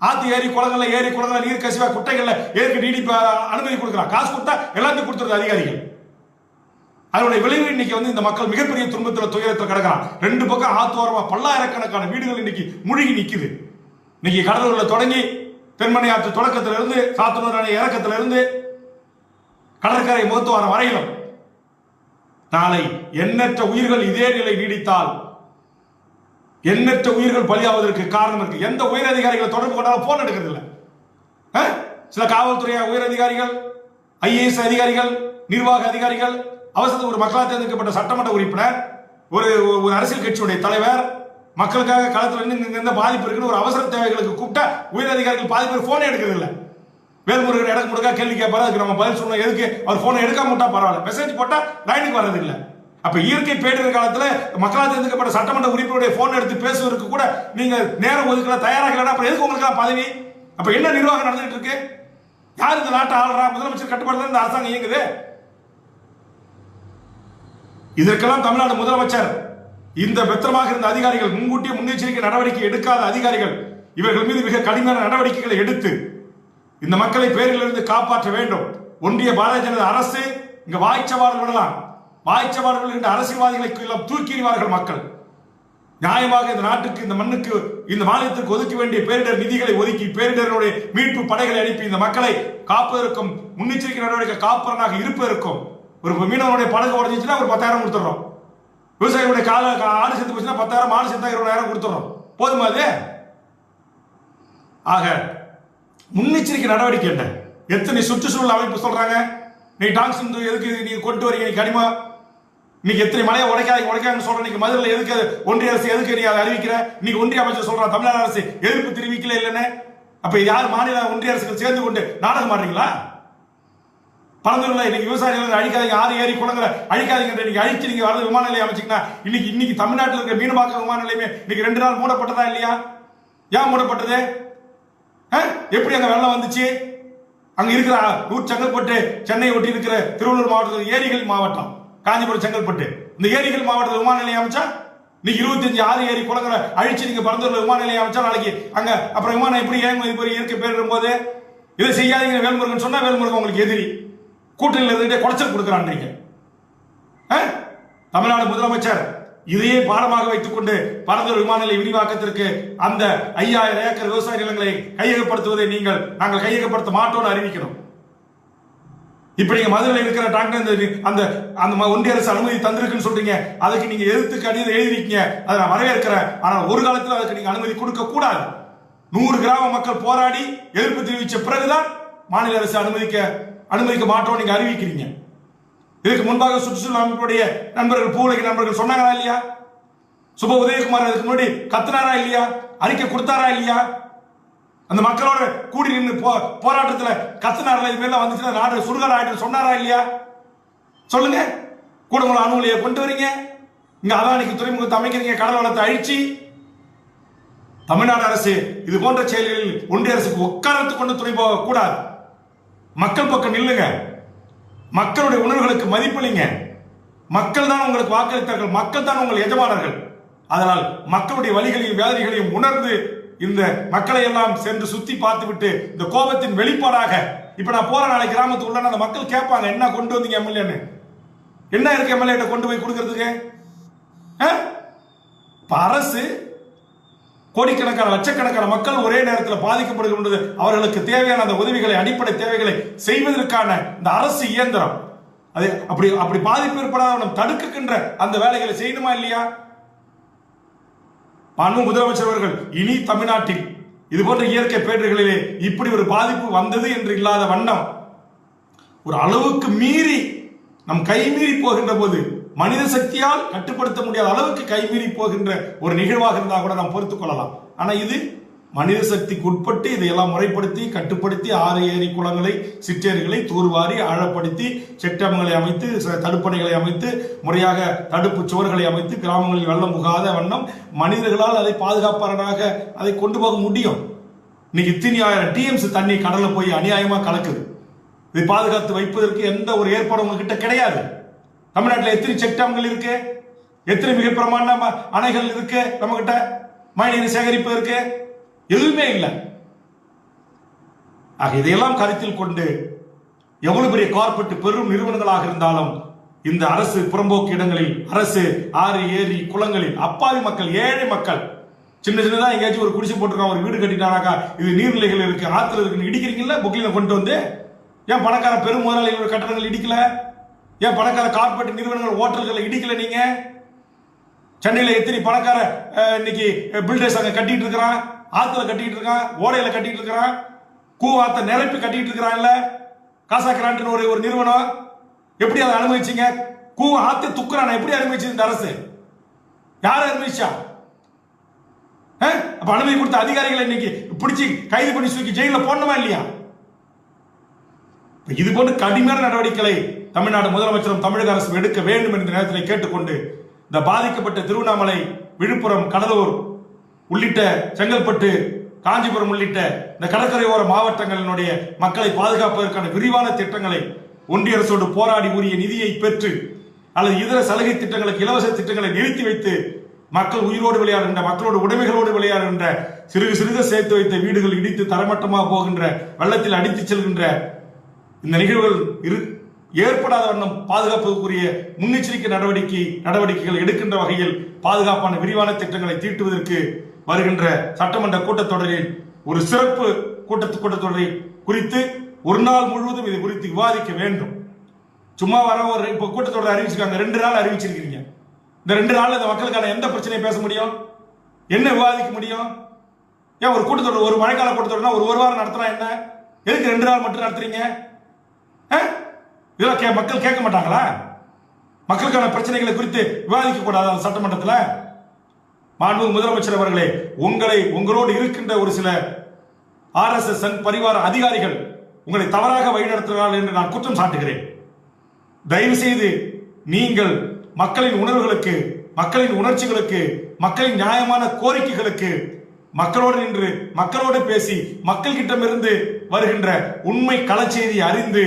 ஆத்து ஏரி குளங்கள்ல நீர் கசிவா குட்டைகள்ல ஏற்கு டிடிபி அனுமதி கொடுக்குறான், காசு கொடுத்தா எல்லாத்தையும் கொடுத்துருது அதிகாரிகள். அதனுடைய விளைவு இன்னைக்கு இந்த மக்கள் மிகப்பெரிய துன்பத்தில் துயரத்தில் கிடக்கிறான். 2 பக்கம் ஆத்தோரமா பல்லாயிரக்கணக்கான வீடுகள் இன்னைக்கு முழுகி நிக்குது. இன்னைக்கு கடலூர்ல தொடங்கி தென்மனை ஆற்று தொடக்கத்திலிருந்து சாத்தனூர் அணை இறக்கத்திலிருந்து கடற்கரை முகத்துவாரம் வரையிலும் நாளை எண்ணற்ற உயிர்கள் இதே நிலை நீடித்தால் எண்ணற்ற உயிர்கள் பலியாவதற்கு காரணம் இருக்கு. எந்த உயர் அதிகாரிகளை தொடர்பு கொண்டாலும் போன் எடுக்கிறது இல்லை. சில காவல்துறை உயர் அதிகாரிகள், IAS அதிகாரிகள், நிர்வாக அதிகாரிகள், அவசரத்துக்கு ஒரு மக்களால் தேர்ந்தெடுக்கப்பட்ட சட்டமன்ற உறுப்பினர், ஒரு அரசியல் கட்சியுடைய தலைவர் மக்களுக்காக களத்தில் எந்த பாதிப்பு இருக்குன்னு ஒரு அவசர தேவைகளுக்கு கூப்பிட்டா உயர் அதிகாரிகள் பாதி பேர் போனே எடுக்கிறது இல்லை. வேல்முருகன் இடக்கு முடுக்கா கேள்வி கேட்பாரு, அதுக்கு நம்ம பதில் சொன்னோம். எதுக்கு அவர் போனை எடுக்காம விட்டா பரவாயில்ல, மெசேஜ் போட்டா லைனுக்கு வர்றது இல்லை. அப்ப இயற்கை பேரிடர் காலத்துல மக்களால் தேர்ந்தெடுக்கப்பட்ட சட்டமன்ற உறுப்பினருடைய போன் எடுத்து பேசுவதற்கு கூட நீங்க நேரம் ஒதுக்கல, தயாராகலாம். அப்புறம் எதுக்கு உங்களுக்கு பதவி? அப்ப என்ன நிர்வாகம் நடந்துட்டு இருக்கு? யார் இந்த நாட்டை ஆளுறா? முதலமைச்சர் கட்டுப்பாடுல இந்த அரசாங்கம் இயங்குது. இதற்கெல்லாம் தமிழ்நாடு முதலமைச்சர், இந்த பத்திரமாக இருந்த அதிகாரிகள், முன்கூட்டிய முன்னெச்சரிக்கை நடவடிக்கை எடுக்காத அதிகாரிகள், இவர்கள் மீது மிக கடுமையான நடவடிக்கைகளை எடுத்து இந்த மக்களை பேரிலிருந்து காப்பாற்ற வேண்டும். ஒன்றிய பாரதிய ஜனதா அரசு இங்க வாய்ச்சவாடல் விடலாம். வாய்ச்சவாடல் என்ற அரசியல்வாதிகளை தூக்கி எறிவார்கள் மக்கள். நியாயமாக இந்த நாட்டுக்கு, இந்த மண்ணுக்கு, இந்த மாநிலத்திற்கு ஒதுக்க வேண்டிய பேரிடர் நிதிகளை ஒதுக்கி பேரிடருடைய மீட்பு படைகளை அனுப்பி இந்த மக்களை காப்பதற்கும் முன்னெச்சரிக்கை நடவடிக்கை காப்பதற்காக இருப்பதற்கும். ஒரு மீனவனுடைய படகு உடஞ்சிச்சுன்னா ஒரு 10,000 கொடுத்துறோம். விவசாயிகளுடைய ஆடு செத்து போச்சுன்னா 10,000, மாடு செத்தா 20,000 கொடுத்துறோம். போதுமா அது? ஆக முன்னெச்சரிக்கை நடவடிக்கை என்ன? எத்தனை சுற்றுச்சூழல் அமைப்பு சொல்றாங்க, நீ டாங்ஸ் எதுக்கு நீ கொண்டு வரீங்க, நீ கனிமா இன்னைக்கு எத்தனை மலையை உடைக்காதுன்னு சொல்ற. இன்னைக்கு மதுரையில் எதுக்கு ஒன்றிய அரசு எதுக்கு நீ அதை அறிவிக்கிற? இன்னைக்கு ஒன்றிய அமைச்சர் சொல்றான் தமிழ்நாடு அரசு எதிர்ப்பு தெரிவிக்கல இல்லைன்னு. அப்ப யார் மாநில ஒன்றிய அரசுகள் சேர்ந்து கொண்டு நாடகம் ஆடுறீங்களா? பரந்தூர்ல இன்னைக்கு விவசாயிகள் அழிக்காதீங்க, 6 ஏரி குளங்களை அழிக்காதீங்க, நீங்க அழிச்சு நீங்க வரது விமான நிலையம் அமைச்சிங்கன்னா இன்னைக்கு தமிழ்நாட்டில் இருக்கிற மீனம்பாக்கம் விமான நிலையமே இன்னைக்கு 2 நாள் மூடப்பட்டதா இல்லையா? ஏன் மூடப்பட்டது? எப்படி அங்க வெள்ளம் வந்துச்சு? அங்க இருக்கிற செங்கல்பட்டு, சென்னை ஒட்டி இருக்கிற திருவள்ளூர் மாவட்டத்தில் ஏரிகள் மாவட்டம், காஞ்சிபுரம், செங்கல்பட்டு, இந்த ஏரிகள் மாவட்டத்தில் விமான நிலையம் அமைச்சா நீங்க 25 6 ஏரி குளங்களை அழிச்சு நீங்க பரந்தூர்ல விமான நிலையம் அமைச்சா நாளைக்கு அங்க அப்புறம் விமானம் எப்படி இயற்கை பேரிடும் போது இதை செய்யாதீங்க வேல்முருகன் சொன்னா வேல்முருகன் உங்களுக்கு எதிரி, கூட்டணியில் இருந்துட்டு குடைச்சல் கொடுக்கிறான்றீங்க. தமிழ்நாடு முதலமைச்சர் இதையே பாடமாக வைத்துக் கொண்டு பரந்தூர் விமான நிலைய விரிவாக்கத்திற்கு அந்த 5000 ஏக்கர் விவசாய நிலங்களை கையகப்படுத்துவதை நாங்கள் கையகப்படுத்த மாட்டோம்னு அறிவிக்கணும். இப்ப நீங்க மதுரையில் இருக்கிற டாக்டர் அந்த ஒன்றிய அரசு அனுமதி தந்திருக்குன்னு சொல்றீங்க, அதுக்கு நீங்க எதிர்த்து கடிதம் எழுதிருக்கீங்க, அதை நான் வரவேற்கிறேன். ஆனால் ஒரு காலத்தில் அதுக்கு நீங்க அனுமதி கொடுக்க கூடாது. 100 கிராம மக்கள் போராடி எதிர்ப்பு தெரிவித்த பிறகுதான் மாநில அரசு அனுமதிக்க மாட்டோம் நீங்க அறிவிக்கிறீங்க. இதுக்கு முன்பாக சுற்றுச்சூழல் அமைப்புடைய நண்பர்கள், பூவுலக நண்பர்கள் சொன்னாங்களா இல்லையா? சுப உதயகுமார் அதுக்கு முன்னாடி கத்துனாரா இல்லையா? அறிக்கை கொடுத்தாரா இல்லையா? அந்த மக்களோட கூடி நின்று போராட்டத்தில் கத்துனாரா? இது மாதிரிலாம் வந்துச்சுன்னா நாடு சுடுகாடு ஆயிட்டு சொன்னாரா இல்லையா? சொல்லுங்க. கூடங்குளம் அணு உலையை கொண்டு வரீங்க, இங்க அதானிக்கு துறைமுகத்தை அமைக்கிறீங்க, கடல் வளத்தை அழிச்சு. தமிழ்நாடு அரசு இது போன்ற செயல்களில் ஒன்றிய அரசுக்கு உட்காரத்து கொண்டு துணை போக கூடாது. மக்கள் பக்கம் நில்லுங்க, மக்களுடைய உணர்வுகளுக்கு மதிப்பளிங்க. மக்கள் தான் உங்களுக்கு வாக்களித்தார்கள், மக்கள் தான் உங்கள் எஜமானர்கள். அதனால் மக்களுடைய வழிகளையும் வேதனைகளையும் உணர்ந்து இந்த மக்களை எல்லாம் சென்று சுத்தி பார்த்து விட்டு இந்த கோபத்தின் வெளிப்பாடாக இப்ப நான் போற நாளை கிராமத்துக்கு உள்ள அந்த மக்கள் கேட்பாங்க, என்ன கொண்டு வந்தீங்க எம்எல்ஏன்னு, என்ன இருக்கு எம்எல்ஏ கொண்டு போய் கொடுக்கறதுக்கு? அரசு கோடிக்கணக்கான லட்சக்கணக்கான மக்கள் ஒரே நேரத்தில் பாதிக்கப்படுகின்றது. அவர்களுக்கு தேவையான அந்த உதவிகளை, அடிப்படை தேவைகளை செய்வதற்கான இந்த அரசு இயந்திரம் அது அப்படி பாதிப்பு ஏற்படாத தடுக்கின்ற அந்த வேலைகளை செய்யணுமா இல்லையா? மாண்பு முதலமைச்சர் அவர்கள் இனி தமிழ்நாட்டில் இது போன்ற இயற்கை பேரிடர்களிலே இப்படி ஒரு பாதிப்பு வந்தது என்று இல்லாத வண்ணம் ஒரு அளவுக்கு மீறி நம் கைமீறி போகின்ற போது மனித சக்தியால் கட்டுப்படுத்த முடியாத அளவுக்கு கைமீறி போகின்ற ஒரு நிகழ்வாக இருந்தால் கூட நாம் பொறுத்துக் கொள்ளலாம். ஆனா இது மனித சக்திக்கு உட்பட்டு இதையெல்லாம் முறைப்படுத்தி கட்டுப்படுத்தி 6 ஏரி குளங்களை, சிற்றேரிகளை தூர்வாரி ஆழப்படுத்தி செட்டங்களை அமைத்து, தடுப்பணைகளை அமைத்து, முறையாக தடுப்பு சுவர்களை அமைத்து கிராமங்களில் வெள்ளம் புகாத வண்ணம் மனிதர்களால் அதை பாதுகாப்பாளராக அதை கொண்டு போக முடியும். இன்னைக்கு இத்தனை 1000 TMC தண்ணி கடல்ல போய் அநியாயமா கலக்குது. இதை பாதுகாத்து வைப்பதற்கு எந்த ஒரு ஏற்பாடு உங்ககிட்ட கிடையாது. தமிழ்நாட்டில் எத்தனை செக் டேம்கள் இருக்கு, எத்தனை மிக பிரமாண்ட அணைகள் இருக்கு, நம்ம கிட்ட மழைநீர் சேகரிப்பதற்கு எதுவுமே இல்லை. ஆக இதையெல்லாம் கருத்தில் கொண்டு எவ்வளவு பெரிய கார்பரேட் பெரும் நிறுவனங்களாக இருந்தாலும் இந்த அரசு புறம்போக்கு இடங்களில், அரசு ஆறு ஏரி குளங்களில் அப்பாவி மக்கள், ஏழை மக்கள், சின்ன சின்னதா எங்கேயாச்சும் ஒரு குடிசை போட்டுருக்கான், ஒரு வீடு கட்டிட்டானாக்கா இது நீர்நிலைகள் இருக்கு, ஆத்துல இருக்குன்னு இடிக்கிறீங்கல்ல பொக்லின கொண்டு வந்து. ஏன் பணக்கார பெரும் முதலாளிகளோட கட்டடங்கள் இடிக்கல? ஏன் பணக்கார கார்பரேட் நிறுவனங்கள் ஓட்டல்களை இடிக்கல? நீங்க சென்னையில எத்தனை பணக்கார இன்னைக்கு பில்டர்ஸ் அங்க கட்டிட்டு இருக்கிறான், ஆத்துல கட்டிட்டு இருக்கான், ஓடையில கட்டிட்டு இருக்கிறான், கூவாத்த நிரப்பி கட்டிட்டு இருக்கிறான்ல. காசா கிராண்ட் ஒரு நிறுவனம். எப்படி அதை அனுமதிச்சீங்க? கூவ ஆத்து துக்குறான எப்படி அனுமதிச்சது இந்த அரசு? யார் அனுமதிச்சா? அப்ப அனுமதி கொடுத்த அதிகாரிகளை இன்னைக்கு பிடிச்சி கைது பண்ணி தூக்கி ஜெயில போடணுமா இல்லையா? இது போன்ற கடுமையான நடவடிக்கைகளை தமிழ்நாடு முதலமைச்சரும் தமிழக அரசும் எடுக்க வேண்டும் என்ற நேரத்தில் கேட்டுக்கொண்டு, இந்த பாதிக்கப்பட்ட திருவண்ணாமலை, விழுப்புரம், கடலூர் உள்ளிட்ட செங்கல்பட்டு, காஞ்சிபுரம் உள்ளிட்ட இந்த கடற்கரையோர மாவட்டங்களினுடைய மக்களை பாதுகாப்பதற்கான விரிவான திட்டங்களை ஒன்றிய அரசோடு போராடி உரிய நிதியை பெற்று அல்லது இதர சலுகை திட்டங்களுக்கு, இலவச திட்டங்களை நிறுத்தி வைத்து மக்கள் உயிரோடு விளையாடுகின்ற, மக்களோட உடைமைகளோடு விளையாடுகின்ற, சிறுக சிறுக சேர்த்து வைத்த வீடுகள் இடித்து தரமட்டமாக போகின்ற, வெள்ளத்தில் அடித்து செல்கின்ற இந்த நிகழ்வுகள் ஏற்படாத வண்ணம் பாதுகாப்புக்குரிய முன்னெச்சரிக்கை நடவடிக்கைகள் எடுக்கின்ற வகையில் பாதுகாப்பான விரிவான திட்டங்களை தீட்டுவதற்கு வருகின்ற சட்டமன்ற கூட்டத்தொடரில் ஒரு சிறப்பு கூட்டத்தொடரை குறித்து ஒரு நாள் முழுவதும் இது குறித்து விவாதிக்க வேண்டும். சும்மா வர ஒரு இப்ப கூட்டத்தொடர் அறிவிச்சிருக்காங்க, 2 நாள் அறிவிச்சிருக்கீங்க. இந்த 2 நாள் இந்த மக்களுக்கான எந்த பிரச்சனையை பேச முடியும்? என்ன விவாதிக்க முடியும்? ஏன் ஒரு கூட்டத்தொடர், ஒரு மழைக்கால கூட்டத்தொடர்னா ஒரு வாரம் நடத்தினா என்ன? எதுக்கு 2 நாள் மட்டும் நடத்துறீங்க? இதெல்லாம் மக்கள் கேட்க மாட்டாங்களா? மக்களுக்கான பிரச்சனைகளை குறித்து விவாதிக்க கூடாது சட்டமன்றத்தில்? மாண்புமிகு முதலமைச்சர் அவர்களே, உங்களோடு இருக்கின்ற ஒரு சில RSS பரிவார அதிகாரிகள் உங்களை தவறாக வழிநடத்துகிறார்கள் என்று நான் குற்றம் சாட்டுகிறேன். தயவு செய்து நீங்கள் மக்களின் உணர்வுகளுக்கு, மக்களின் உணர்ச்சிகளுக்கு, மக்களின் நியாயமான கோரிக்கைகளுக்கு மக்களோடு நின்று, மக்களோடு பேசி, மக்கள்கிட்டமிருந்து வருகின்ற உண்மை களச்செய்தி அறிந்து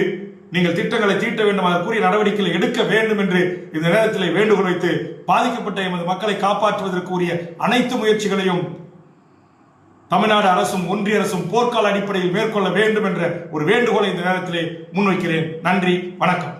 நீங்கள் திட்டங்களை தீட்ட வேண்டும், அதற்குரிய நடவடிக்கைகளை எடுக்க வேண்டும் என்று இந்த நேரத்தில் வேண்டுகோள் வைத்து, பாதிக்கப்பட்ட எமது மக்களை காப்பாற்றுவதற்கு உரிய அனைத்து முயற்சிகளையும் தமிழ்நாடு அரசும் ஒன்றிய அரசும் போர்க்கால அடிப்படையில் மேற்கொள்ள வேண்டும் என்ற ஒரு வேண்டுகோளை இந்த நேரத்திலே முன்வைக்கிறேன். நன்றி, வணக்கம்.